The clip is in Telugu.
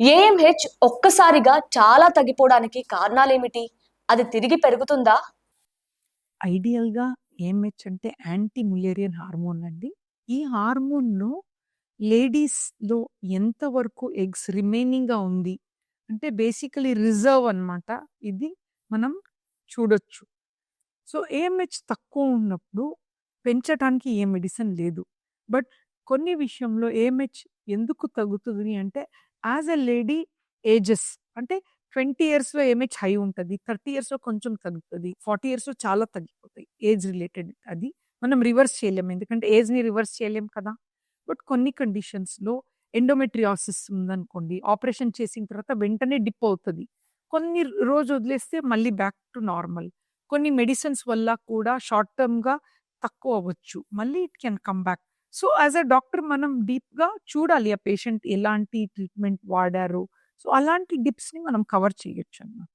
ఏఎంహెచ్ ఒక్కసారిగా చాలా తగ్గిపోవడానికి కారణాలేమిటి? అది తిరిగి పెరుగుతుందా? ఐడియల్‌గా ఏఎంహెచ్ అంటే యాంటీ ముల్లేరియన్ హార్మోన్ అండి. ఈ హార్మోన్‌ను లేడీస్‌లో ఎంత వరకు ఎగ్స్ రిమైనింగ్‌గా ఉంది. అంటే బేసికల్లీ రిజర్వ్ అన్నమాట. ఇది మనం చూడొచ్చు. సో, ఏఎంహెచ్ తక్కువ ఉన్నప్పుడు పెంచటానికి ఏ మెడిసిన్ లేదు. బట్ కొన్ని విషయంలో ఏఎంహెచ్ ఎందుకు తగ్గుతుంది అంటే, యాస్ ఎ లేడీ ఏజెస్ అంటే 20 ఇయర్స్‌లో ఏఎంహెచ్ హై ఉంటది. 30 ఇయర్స్‌లో కొంచెం తగ్గుతది. 40 ఇయర్స్‌లో చాలా తగ్గిపోతాయి. ఏజ్ రిలేటెడ్ అది. మనం రివర్స్ చేయలేం. ఎందుకంటే ఏజ్‌ని రివర్స్ చేయలేం కదా! బట్ కొన్ని కండిషన్స్‌లో ఎండోమెట్రియాసిస్ ఉందనుకోండి. ఆపరేషన్ చేసిన తర్వాత వెంటనే డిప్ అవుతది. కొన్ని రోజు వదిలేస్తే మళ్ళీ బ్యాక్ టు నార్మల్. కొన్ని మెడిసిన్స్ వల్ల కూడా షార్ట్ టర్మ్‌గా తక్కువ అవ్వచ్చు. మళ్ళీ it can come back. So, as a doctor మనం డీప్‌గా చూడాలి ఆ పేషెంట్ ఎలాంటి ట్రీట్మెంట్ వాడారు. సో, అలాంటి డిప్స్‌ని మనం కవర్ చేయొచ్చన్నమాట.